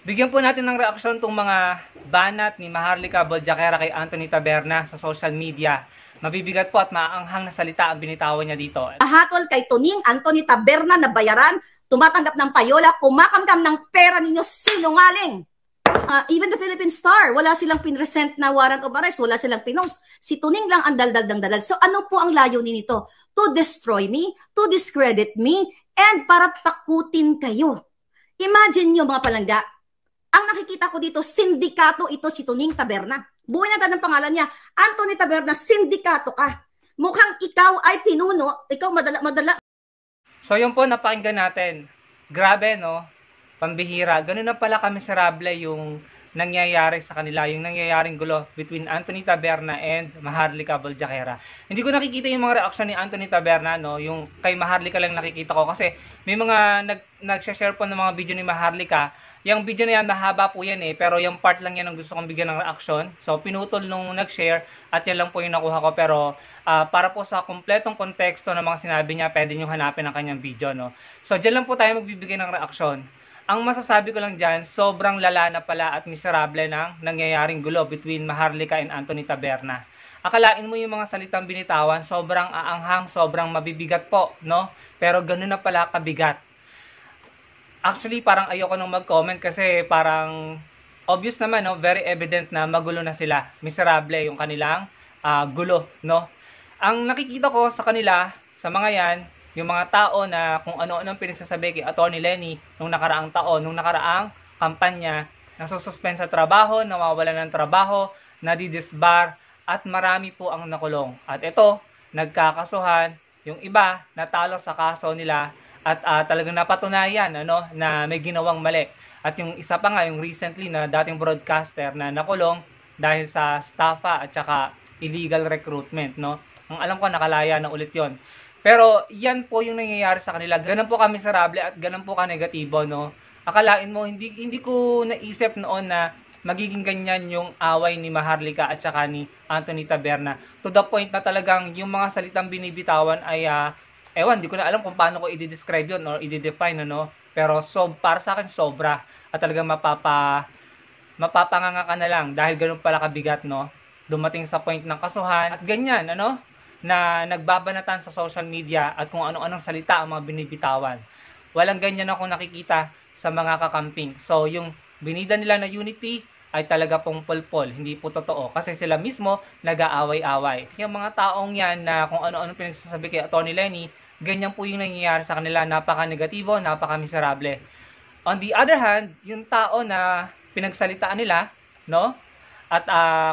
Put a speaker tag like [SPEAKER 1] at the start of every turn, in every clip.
[SPEAKER 1] Bigyan po natin ng reaksyon tong mga banat ni Maharlika Boljaquera kay Anthony Taberna sa social media. Mabibigat po at maaanghang na salita ang binitawan niya dito.
[SPEAKER 2] Hatol kay Tuning Anthony Taberna na bayaran, tumatanggap ng payola, kumakamkam ng pera ninyo, sinungaling. Even the Philippine Star, wala silang pinresent na warrant of arrest, wala silang pinost. Si Tuning lang ang daldal ng dalal. So ano po ang layunin nito? To destroy me, to discredit me, and para takutin kayo. Imagine nyo mga palangga, ang nakikita ko dito, sindikato ito si Tuning Taberna. Buhay na ng pangalan niya, Anthony Taberna, sindikato ka. Mukhang ikaw ay pinuno, ikaw madala.
[SPEAKER 1] So yun po, napakinggan natin. Grabe, no? Pambihira. Ganun na pala kamiserable yung nangyayari sa kanila, yung nangyayaring gulo between Anthony Taberna and Maharlika Boljaquera. Hindi ko nakikita yung mga reaction ni Anthony Taberna, no? Yung kay Maharlika lang nakikita ko kasi may mga nag-share po ng mga video ni Maharlika. Yung video na yan, mahaba po yan pero yung part lang yan ang gusto kong bigyan ng reaction. So, pinutol nung nag-share at yan lang po yung nakuha ko. Pero, para po sa kompletong konteksto ng mga sinabi niya, pwede nyo hanapin ang kanyang video, no? So, dyan lang po tayo magbibigay ng reaction. Ang masasabi ko lang dyan, sobrang lala na pala at miserable ng nangyayaring gulo between Maharlika and Anthony Taberna. Akalain mo yung mga salitang binitawan, sobrang aanghang, sobrang mabibigat po, no? Pero ganun na pala kabigat. Actually, parang ayoko nang mag-comment kasi parang obvious naman, no? Very evident na magulo na sila. Miserable yung kanilang gulo, no? Ang nakikita ko sa kanila, sa mga yan, yung mga tao na kung ano-anong pinagsasabi kay Atty. Leni nung nakaraang taon, nung nakaraang kampanya, nasususpend sa trabaho, nawawala ng trabaho, nadidisbar, at marami po ang nakulong. At ito, nagkakasuhan, yung iba natalo sa kaso nila at talagang napatunayan na may ginawang mali. At yung isa pa nga, yung recently na dating broadcaster na nakulong dahil sa staffa at saka illegal recruitment, no? Ang alam ko, nakalaya na ulit yon. Pero yan po yung nangyayari sa kanila. Ganun po kamiserable at ganun po ka-negatibo, no? Akalain mo, hindi ko naisip noon na magiging ganyan yung away ni Maharlika at saka ni Anthony Taberna. To the point na talagang yung mga salitang binibitawan ay ewan, di ko na alam kung paano ko i-describe yun or i-define, ano? Pero para sa akin, sobra. At talagang mapapanganga ka na lang dahil ganun pala kabigat, no? Dumating sa point ng kasuhan at ganyan, na nagbabanatan sa social media at kung ano-anong salita ang mga binibitawan. Walang ganyan akong nakikita sa mga kakamping. So, yung binida nila na unity ay talaga pong pulpol. Hindi po totoo. Kasi sila mismo nag-aaway-away. Yung mga taong yan na kung ano-anong pinagsasabi kay Atty. Leni, ganyan po yung nangyayari sa kanila. Napaka-negatibo, napaka-miserable. On the other hand, yung tao na pinagsalitaan nila, no? At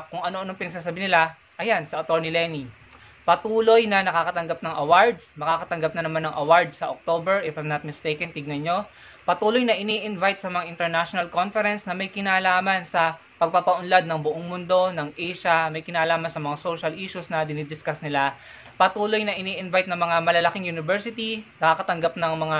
[SPEAKER 1] kung ano-anong pinagsasabi nila, ayan, sa Atty. Leni. Patuloy na nakakatanggap ng awards. Makakatanggap na naman ng awards sa October, if I'm not mistaken, tignan nyo. Patuloy na ini-invite sa mga international conference na may kinalaman sa pagpapaunlad ng buong mundo, ng Asia, may kinalaman sa mga social issues na dinidiscuss nila. Patuloy na ini-invite ng mga malalaking university, nakakatanggap ng mga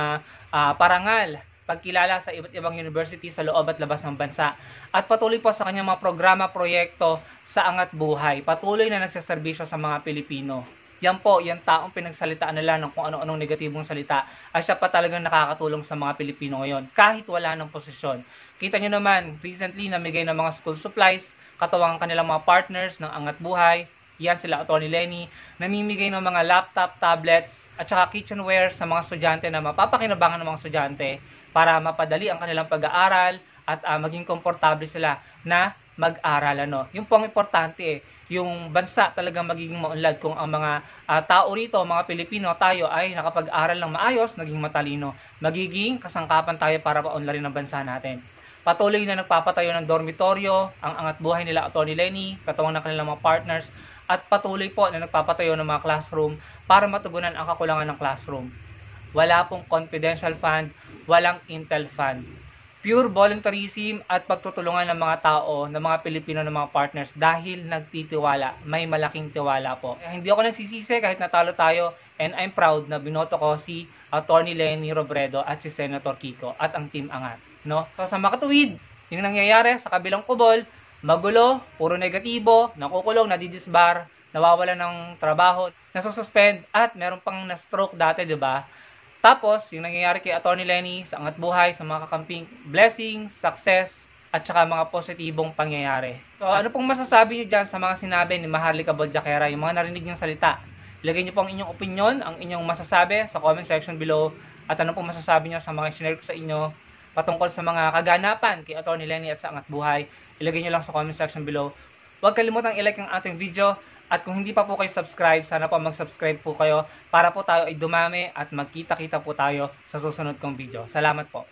[SPEAKER 1] parangal, pagkilala sa iba't ibang university sa loob at labas ng bansa. At patuloy po sa kanyang mga programa, proyekto sa Angat Buhay. Patuloy na nagsaserbisyo sa mga Pilipino. Yan po, yung taong pinagsalitaan nila ng kung ano-anong negatibong salita ay siya pa talagang nakakatulong sa mga Pilipino ngayon, kahit wala ng posisyon. Kita nyo naman, recently namigay ng mga school supplies, katuwang kanilang mga partners ng Angat Buhay, yan sila Atty. Leni, namimigay ng mga laptop, tablets, at saka kitchenware sa mga estudyante na mapapakinabangan ng mga estudyante para mapadali ang kanilang pag-aaral at maging komportable sila na mag-aral. Yung pong importante yung bansa talagang magiging maunlad kung ang mga tao rito, mga Pilipino, tayo ay nakapag-aral ng maayos, naging matalino. Magiging kasangkapan tayo para paunlarin ang bansa natin. Patuloy na nagpapatayo ng dormitoryo, ang Angat Buhay nila Atty. Leni, katuwang ng kanilang mga partners, at patuloy po na nagpapatayo ng mga classroom para matugunan ang kakulangan ng classroom. Wala pong confidential fund, walang Intel fund. Pure voluntarism at pagtutulungan ng mga tao, ng mga Pilipino, ng mga partners dahil nagtitiwala. May malaking tiwala po. Hindi ako nagsisisi kahit natalo tayo and I'm proud na binoto ko si Atty. Leni Robredo at si Senator Kiko at ang Team Angat. No? So sa makatuwid, yung nangyayari sa kabilang kubol, magulo, puro negatibo, nakukulong, nadidisbar, nawawala ng trabaho, nasususpend at meron pang na-stroke dati, di ba? Tapos, yung nangyayari kay Atty. Lenny sa Angat Buhay, sa mga kakamping, blessings, success, at saka mga positibong pangyayari. So, ano pong masasabi niyo dyan sa mga sinabi ni Maharlika Boljaquera, yung mga narinig niyong salita? Ilagay niyo po ang inyong opinion, ang inyong masasabi sa comment section below. At ano pong masasabi niyo sa mga share ko sa inyo patungkol sa mga kaganapan kay Atty. Lenny at sa Angat Buhay. Ilagay niyo lang sa comment section below. Huwag kalimutang i-like ang ating video. At kung hindi pa po kayo subscribe, sana po mag-subscribe po kayo para po tayo ay dumami at magkita-kita po tayo sa susunod kong video. Salamat po.